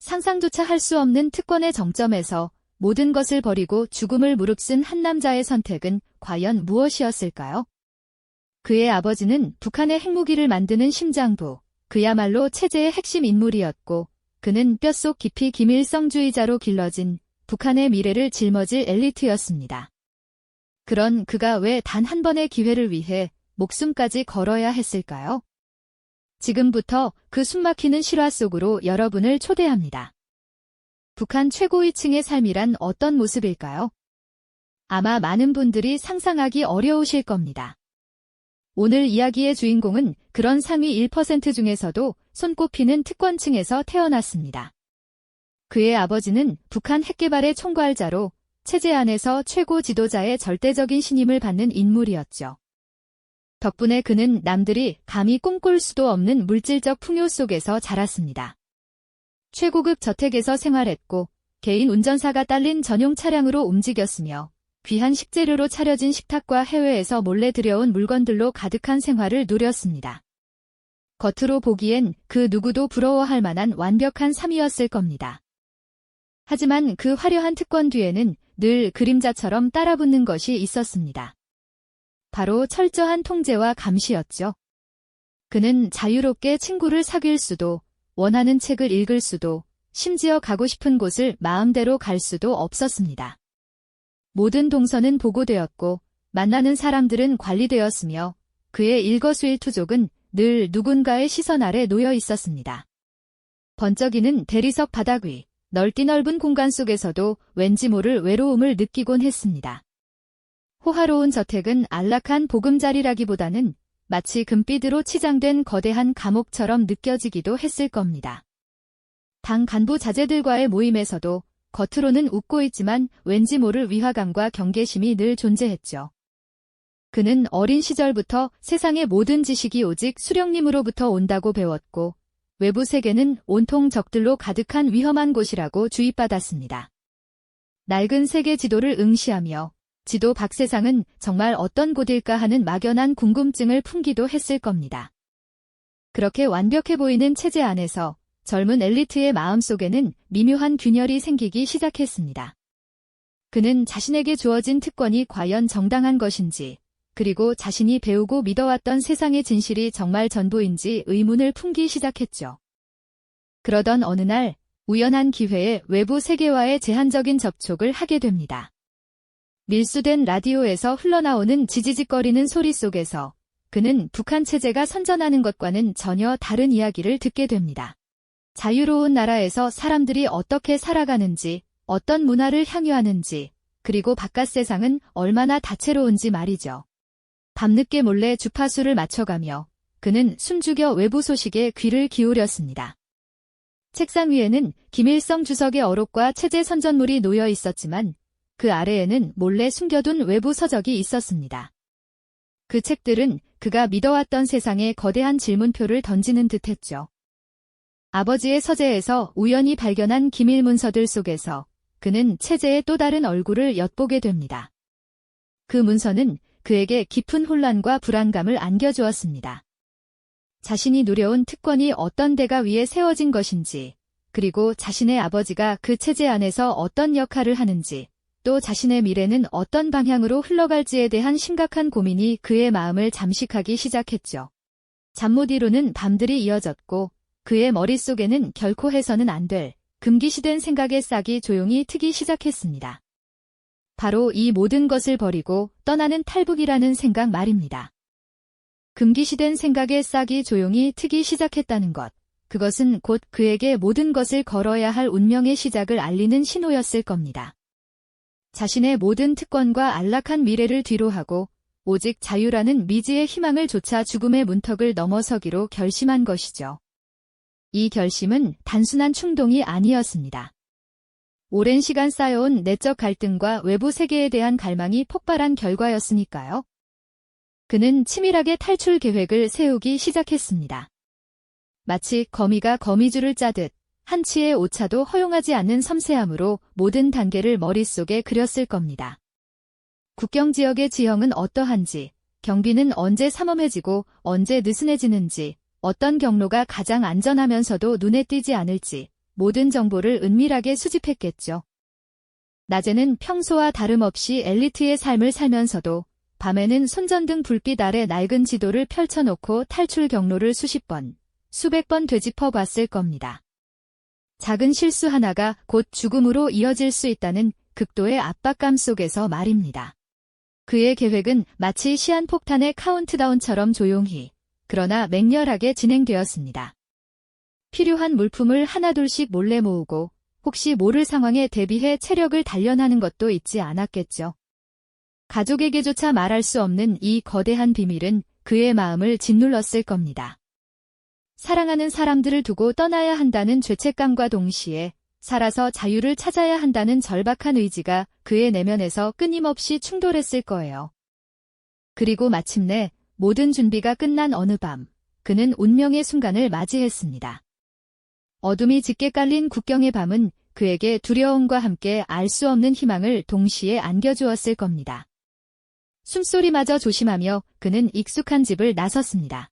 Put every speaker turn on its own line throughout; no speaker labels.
상상조차 할 수 없는 특권의 정점에서 모든 것을 버리고 죽음을 무릅쓴 한 남자의 선택은 과연 무엇이었을까요? 그의 아버지는 북한의 핵무기를 만드는 심장부, 그야말로 체제의 핵심 인물이었고 그는 뼛속 깊이 김일성주의자로 길러진 북한의 미래를 짊어질 엘리트였습니다. 그런 그가 왜 단 한 번의 기회를 위해 목숨까지 걸어야 했을까요? 지금부터 그 숨막히는 실화 속으로 여러분을 초대합니다. 북한 최고위층의 삶이란 어떤 모습일까요? 아마 많은 분들이 상상하기 어려우실 겁니다. 오늘 이야기의 주인공은 그런 상위 1% 중에서도 손꼽히는 특권층에서 태어났습니다. 그의 아버지는 북한 핵개발의 총괄자로 체제 안에서 최고 지도자의 절대적인 신임을 받는 인물이었죠. 덕분에 그는 남들이 감히 꿈꿀 수도 없는 물질적 풍요 속에서 자랐습니다. 최고급 저택에서 생활했고 개인 운전사가 딸린 전용 차량으로 움직였으며 귀한 식재료로 차려진 식탁과 해외에서 몰래 들여온 물건들로 가득한 생활을 누렸습니다. 겉으로 보기엔 그 누구도 부러워할 만한 완벽한 삶이었을 겁니다. 하지만 그 화려한 특권 뒤에는 늘 그림자처럼 따라붙는 것이 있었습니다. 바로 철저한 통제와 감시였죠. 그는 자유롭게 친구를 사귈 수도, 원하는 책을 읽을 수도, 심지어 가고 싶은 곳을 마음대로 갈 수도 없었습니다. 모든 동선은 보고되었고 만나는 사람들은 관리되었으며 그의 일거수일투족은 늘 누군가의 시선 아래 놓여 있었습니다. 번쩍이는 대리석 바닥 위, 넓은 공간 속에서도 왠지 모를 외로움을 느끼곤 했습니다. 호화로운 저택은 안락한 보금자리라기보다는 마치 금빛으로 치장된 거대한 감옥처럼 느껴지기도 했을 겁니다. 당 간부 자제들과의 모임에서도 겉으로는 웃고 있지만 왠지 모를 위화감과 경계심이 늘 존재했죠. 그는 어린 시절부터 세상의 모든 지식이 오직 수령님으로부터 온다고 배웠고 외부 세계는 온통 적들로 가득한 위험한 곳이라고 주입받았습니다. 낡은 세계 지도를 응시하며 지도 밖 세상은 정말 어떤 곳일까 하는 막연한 궁금증을 품기도 했을 겁니다. 그렇게 완벽해 보이는 체제 안에서 젊은 엘리트의 마음속에는 미묘한 균열이 생기기 시작했습니다. 그는 자신에게 주어진 특권이 과연 정당한 것인지, 그리고 자신이 배우고 믿어왔던 세상의 진실이 정말 전부인지 의문을 품기 시작했죠. 그러던 어느 날 우연한 기회에 외부 세계와의 제한적인 접촉을 하게 됩니다. 밀수된 라디오에서 흘러나오는 지지직거리는 소리 속에서 그는 북한 체제가 선전하는 것과는 전혀 다른 이야기를 듣게 됩니다. 자유로운 나라에서 사람들이 어떻게 살아가는지, 어떤 문화를 향유하는지, 그리고 바깥 세상은 얼마나 다채로운지 말이죠. 밤늦게 몰래 주파수를 맞춰가며 그는 숨죽여 외부 소식에 귀를 기울였습니다. 책상 위에는 김일성 주석의 어록과 체제 선전물이 놓여 있었지만 그 아래에는 몰래 숨겨둔 외부 서적이 있었습니다. 그 책들은 그가 믿어왔던 세상에 거대한 질문표를 던지는 듯했죠. 아버지의 서재에서 우연히 발견한 기밀 문서들 속에서 그는 체제의 또 다른 얼굴을 엿보게 됩니다. 그 문서는 그에게 깊은 혼란과 불안감을 안겨주었습니다. 자신이 누려온 특권이 어떤 대가 위에 세워진 것인지, 그리고 자신의 아버지가 그 체제 안에서 어떤 역할을 하는지, 또 자신의 미래는 어떤 방향으로 흘러갈지에 대한 심각한 고민이 그의 마음을 잠식하기 시작했죠. 잠 못 이루는 밤들이 이어졌고 그의 머릿속에는 결코 해서는 안 될 금기시된 생각의 싹이 조용히 트기 시작했습니다. 바로 이 모든 것을 버리고 떠나는 탈북이라는 생각 말입니다. 금기시된 생각의 싹이 조용히 트기 시작했다는 것, 그것은 곧 그에게 모든 것을 걸어야 할 운명의 시작을 알리는 신호였을 겁니다. 자신의 모든 특권과 안락한 미래를 뒤로하고 오직 자유라는 미지의 희망을 좇아 죽음의 문턱을 넘어서기로 결심한 것이죠. 이 결심은 단순한 충동이 아니었습니다. 오랜 시간 쌓여온 내적 갈등과 외부 세계에 대한 갈망이 폭발한 결과였으니까요. 그는 치밀하게 탈출 계획을 세우기 시작했습니다. 마치 거미가 거미줄을 짜듯 한치의 오차도 허용하지 않는 섬세함으로 모든 단계를 머릿속에 그렸을 겁니다. 국경 지역의 지형은 어떠한지, 경비는 언제 삼엄해지고 언제 느슨해지는지, 어떤 경로가 가장 안전하면서도 눈에 띄지 않을지, 모든 정보를 은밀하게 수집했겠죠. 낮에는 평소와 다름없이 엘리트의 삶을 살면서도 밤에는 손전등 불빛 아래 낡은 지도를 펼쳐놓고 탈출 경로를 수십 번, 수백 번 되짚어 봤을 겁니다. 작은 실수 하나가 곧 죽음으로 이어질 수 있다는 극도의 압박감 속에서 말입니다. 그의 계획은 마치 시한폭탄의 카운트다운처럼 조용히, 그러나 맹렬하게 진행되었습니다. 필요한 물품을 하나둘씩 몰래 모으고 혹시 모를 상황에 대비해 체력을 단련하는 것도 잊지 않았겠죠. 가족에게조차 말할 수 없는 이 거대한 비밀은 그의 마음을 짓눌렀을 겁니다. 사랑하는 사람들을 두고 떠나야 한다는 죄책감과 동시에 살아서 자유를 찾아야 한다는 절박한 의지가 그의 내면에서 끊임없이 충돌했을 거예요. 그리고 마침내 모든 준비가 끝난 어느 밤, 그는 운명의 순간을 맞이했습니다. 어둠이 짙게 깔린 국경의 밤은 그에게 두려움과 함께 알 수 없는 희망을 동시에 안겨주었을 겁니다. 숨소리마저 조심하며 그는 익숙한 집을 나섰습니다.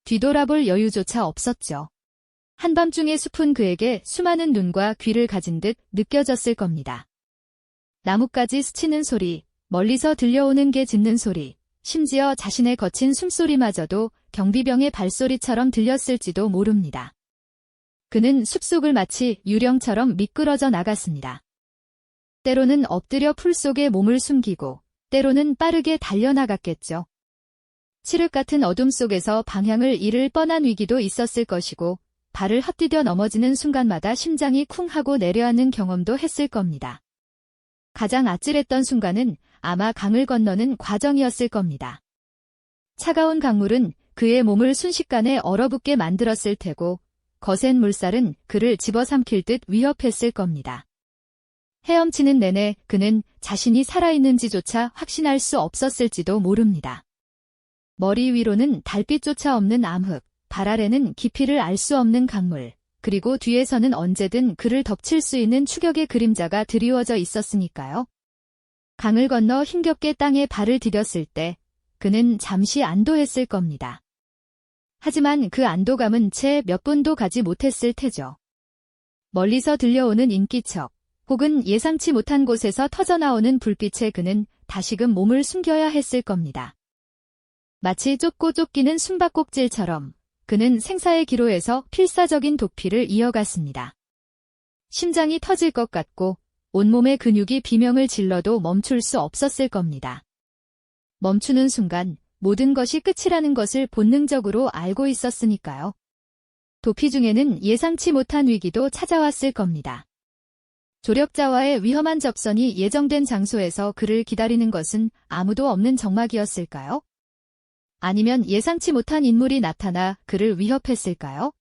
뒤돌아볼 여유조차 없었죠. 한밤중의 숲은 그에게 수많은 눈과 귀를 가진 듯 느껴졌을 겁니다. 나뭇가지 스치는 소리, 멀리서 들려오는 개 짖는 소리, 심지어 자신의 거친 숨소리마저도 경비병의 발소리처럼 들렸을지도 모릅니다. 그는 숲속을 마치 유령처럼 미끄러져 나갔습니다. 때로는 엎드려 풀 속에 몸을 숨기고 때로는 빠르게 달려나갔겠죠. 칠흑 같은 어둠 속에서 방향을 잃을 뻔한 위기도 있었을 것이고 발을 헛디뎌 넘어지는 순간마다 심장이 쿵 하고 내려앉는 경험도 했을 겁니다. 가장 아찔했던 순간은 아마 강을 건너는 과정이었을 겁니다. 차가운 강물은 그의 몸을 순식간에 얼어붙게 만들었을 테고 거센 물살은 그를 집어삼킬 듯 위협했을 겁니다. 헤엄치는 내내 그는 자신이 살아있는지조차 확신할 수 없었을지도 모릅니다. 머리 위로는 달빛조차 없는 암흑, 발 아래는 깊이를 알 수 없는 강물, 그리고 뒤에서는 언제든 그를 덮칠 수 있는 추격의 그림자가 드리워져 있었으니까요. 강을 건너 힘겹게 땅에 발을 디뎠을 때 그는 잠시 안도했을 겁니다. 하지만 그 안도감은 채 몇 분도 가지 못했을 테죠. 멀리서 들려오는 인기척, 혹은 예상치 못한 곳에서 터져나오는 불빛에 그는 다시금 몸을 숨겨야 했을 겁니다. 마치 쫓고 쫓기는 숨바꼭질처럼 그는 생사의 기로에서 필사적인 도피를 이어갔습니다. 심장이 터질 것 같고 온몸의 근육이 비명을 질러도 멈출 수 없었을 겁니다. 멈추는 순간 모든 것이 끝이라는 것을 본능적으로 알고 있었으니까요. 도피 중에는 예상치 못한 위기도 찾아왔을 겁니다. 조력자와의 위험한 접선이 예정된 장소에서 그를 기다리는 것은 아무도 없는 적막이었을까요? 아니면 예상치 못한 인물이 나타나 그를 위협했을까요?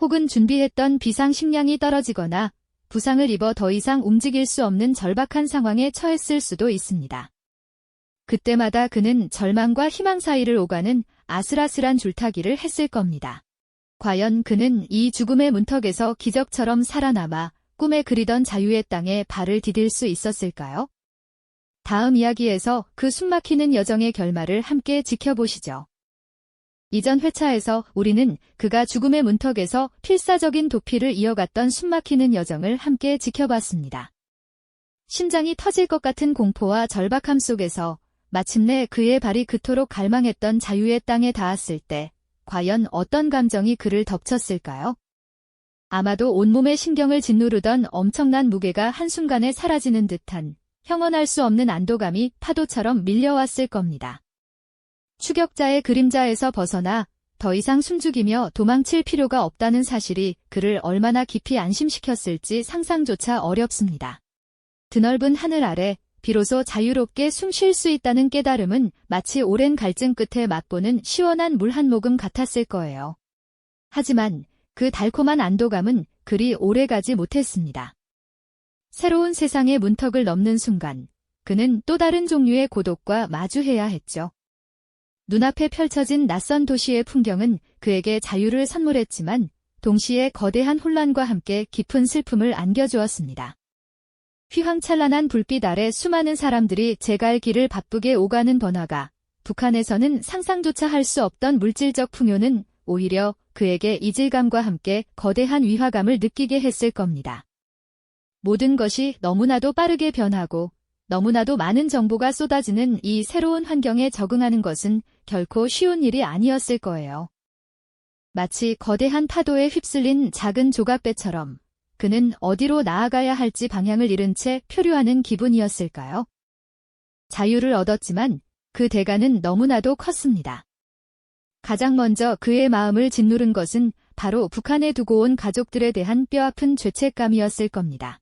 혹은 준비했던 비상 식량이 떨어지거나 부상을 입어 더 이상 움직일 수 없는 절박한 상황에 처했을 수도 있습니다. 그때마다 그는 절망과 희망 사이를 오가는 아슬아슬한 줄타기를 했을 겁니다. 과연 그는 이 죽음의 문턱에서 기적처럼 살아남아 꿈에 그리던 자유의 땅에 발을 디딜 수 있었을까요? 다음 이야기에서 그 숨막히는 여정의 결말을 함께 지켜보시죠. 이전 회차에서 우리는 그가 죽음의 문턱에서 필사적인 도피를 이어갔던 숨막히는 여정을 함께 지켜봤습니다. 심장이 터질 것 같은 공포와 절박함 속에서 마침내 그의 발이 그토록 갈망했던 자유의 땅에 닿았을 때 과연 어떤 감정이 그를 덮쳤을까요? 아마도 온몸의 신경을 짓누르던 엄청난 무게가 한순간에 사라지는 듯한 형언할 수 없는 안도감이 파도처럼 밀려왔을 겁니다. 추격자의 그림자에서 벗어나 더 이상 숨죽이며 도망칠 필요가 없다는 사실이 그를 얼마나 깊이 안심시켰을지 상상조차 어렵습니다. 드넓은 하늘 아래 비로소 자유롭게 숨 쉴 수 있다는 깨달음은 마치 오랜 갈증 끝에 맛보는 시원한 물 한 모금 같았을 거예요. 하지만 그 달콤한 안도감은 그리 오래가지 못했습니다. 새로운 세상의 문턱을 넘는 순간 그는 또 다른 종류의 고독과 마주해야 했죠. 눈앞에 펼쳐진 낯선 도시의 풍경은 그에게 자유를 선물했지만 동시에 거대한 혼란과 함께 깊은 슬픔을 안겨주었습니다. 휘황찬란한 불빛 아래 수많은 사람들이 제갈 길을 바쁘게 오가는 번화가, 북한에서는 상상조차 할 수 없던 물질적 풍요는 오히려 그에게 이질감과 함께 거대한 위화감을 느끼게 했을 겁니다. 모든 것이 너무나도 빠르게 변하고 너무나도 많은 정보가 쏟아지는 이 새로운 환경에 적응하는 것은 결코 쉬운 일이 아니었을 거예요. 마치 거대한 파도에 휩쓸린 작은 조각배처럼 그는 어디로 나아가야 할지 방향을 잃은 채 표류하는 기분이었을까요? 자유를 얻었지만 그 대가는 너무나도 컸습니다. 가장 먼저 그의 마음을 짓누른 것은 바로 북한에 두고 온 가족들에 대한 뼈아픈 죄책감이었을 겁니다.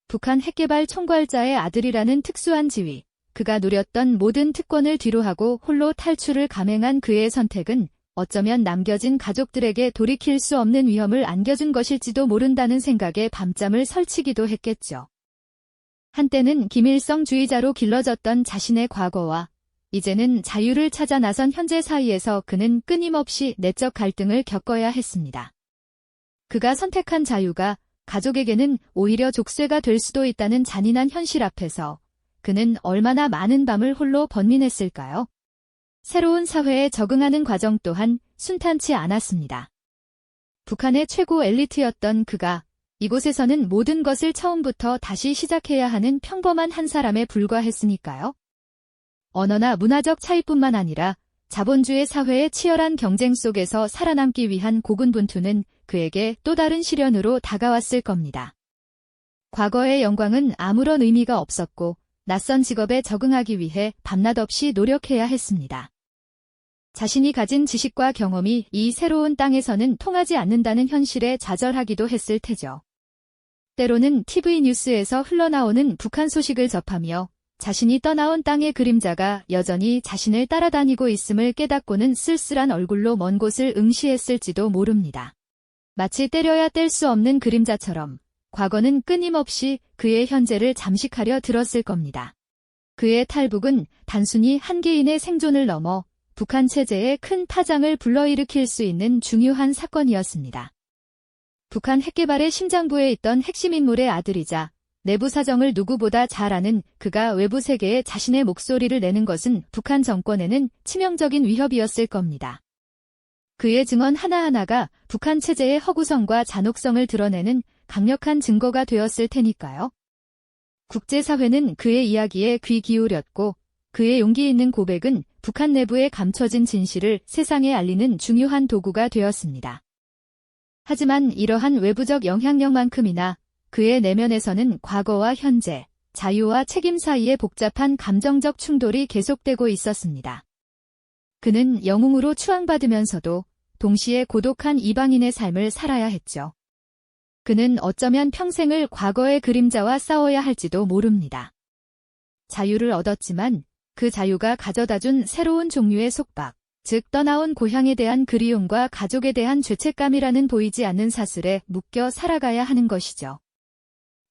북한 핵개발 총괄자의 아들이라는 특수한 지위, 그가 누렸던 모든 특권을 뒤로하고 홀로 탈출을 감행한 그의 선택은 어쩌면 남겨진 가족들에게 돌이킬 수 없는 위험을 안겨준 것일지도 모른다는 생각에 밤잠을 설치기도 했겠죠. 한때는 김일성주의자로 길러졌던 자신의 과거와 이제는 자유를 찾아 나선 현재 사이에서 그는 끊임없이 내적 갈등을 겪어야 했습니다. 그가 선택한 자유가 가족에게는 오히려 족쇄가 될 수도 있다는 잔인한 현실 앞에서 그는 얼마나 많은 밤을 홀로 번민했을까요? 새로운 사회에 적응하는 과정 또한 순탄치 않았습니다. 북한의 최고 엘리트였던 그가 이곳에서는 모든 것을 처음부터 다시 시작해야 하는 평범한 한 사람에 불과했으니까요. 언어나 문화적 차이뿐만 아니라 자본주의 사회의 치열한 경쟁 속에서 살아남기 위한 고군분투는 그에게 또 다른 시련으로 다가왔을 겁니다. 과거의 영광은 아무런 의미가 없었고 낯선 직업에 적응하기 위해 밤낮 없이 노력해야 했습니다. 자신이 가진 지식과 경험이 이 새로운 땅에서는 통하지 않는다는 현실에 좌절하기도 했을 테죠. 때로는 TV 뉴스에서 흘러나오는 북한 소식을 접하며 자신이 떠나온 땅의 그림자가 여전히 자신을 따라다니고 있음을 깨닫고는 쓸쓸한 얼굴로 먼 곳을 응시했을지도 모릅니다. 마치 때려야 뗄 수 없는 그림자처럼 과거는 끊임없이 그의 현재를 잠식하려 들었을 겁니다. 그의 탈북은 단순히 한 개인의 생존을 넘어 북한 체제에 큰 파장을 불러일으킬 수 있는 중요한 사건이었습니다. 북한 핵개발의 심장부에 있던 핵심 인물의 아들이자 내부 사정을 누구보다 잘 아는 그가 외부 세계에 자신의 목소리를 내는 것은 북한 정권에는 치명적인 위협이었을 겁니다. 그의 증언 하나하나가 북한 체제의 허구성과 잔혹성을 드러내는 강력한 증거가 되었을 테니까요. 국제사회는 그의 이야기에 귀 기울였고 그의 용기 있는 고백은 북한 내부에 감춰진 진실을 세상에 알리는 중요한 도구가 되었습니다. 하지만 이러한 외부적 영향력만큼이나 그의 내면에서는 과거와 현재, 자유와 책임 사이의 복잡한 감정적 충돌이 계속되고 있었습니다. 그는 영웅으로 추앙받으면서도 동시에 고독한 이방인의 삶을 살아야 했죠. 그는 어쩌면 평생을 과거의 그림자와 싸워야 할지도 모릅니다. 자유를 얻었지만 그 자유가 가져다준 새로운 종류의 속박, 즉 떠나온 고향에 대한 그리움과 가족에 대한 죄책감이라는 보이지 않는 사슬에 묶여 살아가야 하는 것이죠.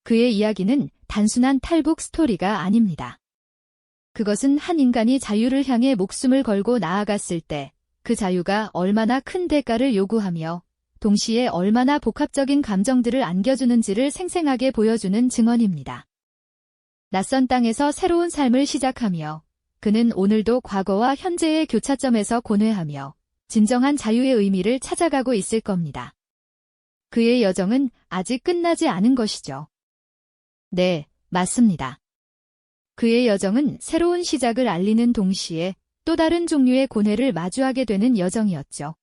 그의 이야기는 단순한 탈북 스토리가 아닙니다. 그것은 한 인간이 자유를 향해 목숨을 걸고 나아갔을 때 그 자유가 얼마나 큰 대가를 요구하며 동시에 얼마나 복합적인 감정들을 안겨주는지를 생생하게 보여주는 증언입니다. 낯선 땅에서 새로운 삶을 시작하며 그는 오늘도 과거와 현재의 교차점에서 고뇌하며 진정한 자유의 의미를 찾아가고 있을 겁니다. 그의 여정은 아직 끝나지 않은 것이죠. 네, 맞습니다. 그의 여정은 새로운 시작을 알리는 동시에 또 다른 종류의 고뇌를 마주하게 되는 여정이었죠.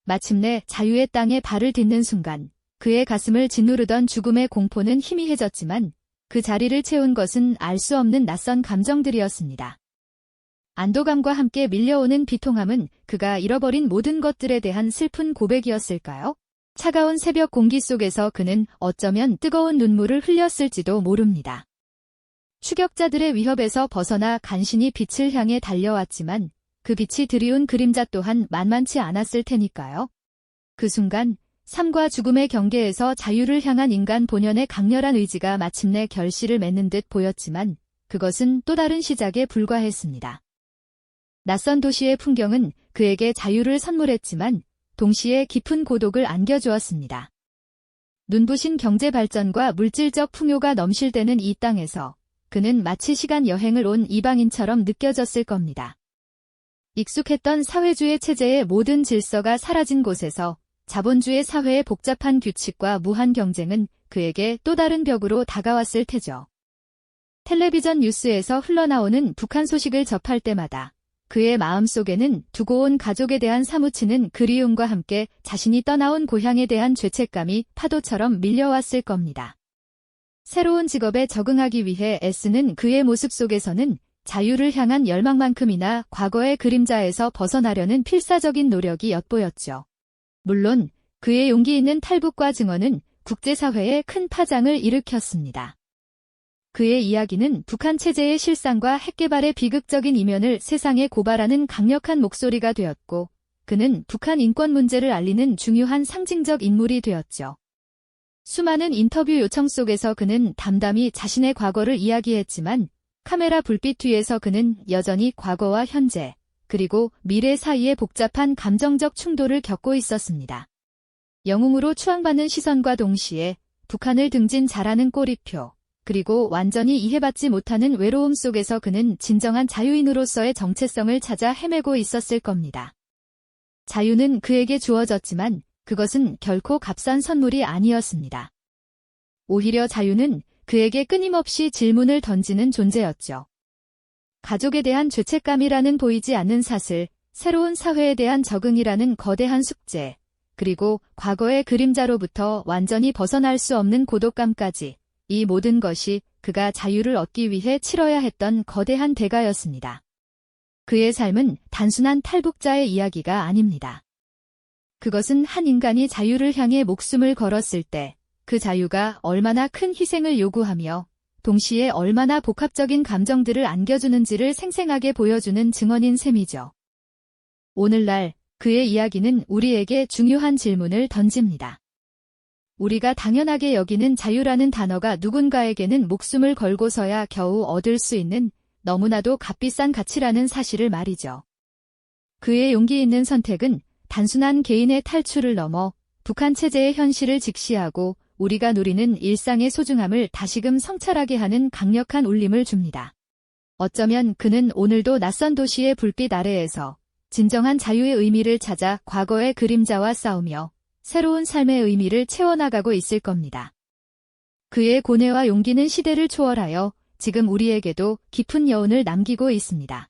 마침내 자유의 땅에 발을 딛는 순간 그의 가슴을 짓누르던 죽음의 공포는 희미해졌지만 그 자리를 채운 것은 알 수 없는 낯선 감정들이었습니다. 안도감과 함께 밀려오는 비통함은 그가 잃어버린 모든 것들에 대한 슬픈 고백이었을까요? 차가운 새벽 공기 속에서 그는 어쩌면 뜨거운 눈물을 흘렸을지도 모릅니다. 추격자들의 위협에서 벗어나 간신히 빛을 향해 달려왔지만 그 빛이 드리운 그림자 또한 만만치 않았을 테니까요. 그 순간 삶과 죽음의 경계에서 자유를 향한 인간 본연의 강렬한 의지가 마침내 결실을 맺는 듯 보였지만 그것은 또 다른 시작에 불과했습니다. 낯선 도시의 풍경은 그에게 자유를 선물했지만 동시에 깊은 고독을 안겨주었습니다. 눈부신 경제 발전과 물질적 풍요가 넘실대는 이 땅에서 그는 마치 시간 여행을 온 이방인처럼 느껴졌을 겁니다. 익숙했던 사회주의 체제의 모든 질서가 사라진 곳에서 자본주의 사회의 복잡한 규칙과 무한 경쟁은 그에게 또 다른 벽으로 다가왔을 테죠. 텔레비전 뉴스에서 흘러나오는 북한 소식을 접할 때마다 그의 마음속에는 두고 온 가족에 대한 사무치는 그리움과 함께 자신이 떠나온 고향에 대한 죄책감이 파도처럼 밀려왔을 겁니다. 새로운 직업에 적응하기 위해 애쓰는 그의 모습 속에서는 자유를 향한 열망만큼이나 과거의 그림자에서 벗어나려는 필사적인 노력이 엿보였죠. 물론 그의 용기 있는 탈북과 증언은 국제사회에 큰 파장을 일으켰습니다. 그의 이야기는 북한 체제의 실상과 핵개발의 비극적인 이면을 세상에 고발하는 강력한 목소리가 되었고, 그는 북한 인권 문제를 알리는 중요한 상징적 인물이 되었죠. 수많은 인터뷰 요청 속에서 그는 담담히 자신의 과거를 이야기했지만, 카메라 불빛 뒤에서 그는 여전히 과거와 현재, 그리고 미래 사이의 복잡한 감정적 충돌을 겪고 있었습니다. 영웅으로 추앙받는 시선과 동시에 북한을 등진 잘하는 꼬리표, 그리고 완전히 이해받지 못하는 외로움 속에서 그는 진정한 자유인으로서의 정체성을 찾아 헤매고 있었을 겁니다. 자유는 그에게 주어졌지만 그것은 결코 값싼 선물이 아니었습니다. 오히려 자유는 그에게 끊임없이 질문을 던지는 존재였죠. 가족에 대한 죄책감이라는 보이지 않는 사슬, 새로운 사회에 대한 적응이라는 거대한 숙제, 그리고 과거의 그림자로부터 완전히 벗어날 수 없는 고독감까지, 이 모든 것이 그가 자유를 얻기 위해 치러야 했던 거대한 대가였습니다. 그의 삶은 단순한 탈북자의 이야기가 아닙니다. 그것은 한 인간이 자유를 향해 목숨을 걸었을 때 그 자유가 얼마나 큰 희생을 요구하며 동시에 얼마나 복합적인 감정들을 안겨주는지를 생생하게 보여주는 증언인 셈이죠. 오늘날 그의 이야기는 우리에게 중요한 질문을 던집니다. 우리가 당연하게 여기는 자유라는 단어가 누군가에게는 목숨을 걸고서야 겨우 얻을 수 있는 너무나도 값비싼 가치라는 사실을 말이죠. 그의 용기 있는 선택은 단순한 개인의 탈출을 넘어 북한 체제의 현실을 직시하고 우리가 누리는 일상의 소중함을 다시금 성찰하게 하는 강력한 울림을 줍니다. 어쩌면 그는 오늘도 낯선 도시의 불빛 아래에서 진정한 자유의 의미를 찾아 과거의 그림자와 싸우며 새로운 삶의 의미를 채워나가고 있을 겁니다. 그의 고뇌와 용기는 시대를 초월하여 지금 우리에게도 깊은 여운을 남기고 있습니다.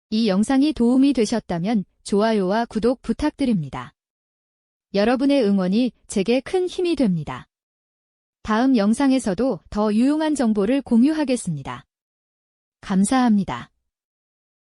이 영상이 도움이 되셨다면 좋아요와 구독 부탁드립니다. 여러분의 응원이 제게 큰 힘이 됩니다. 다음 영상에서도 더 유용한 정보를 공유하겠습니다. 감사합니다.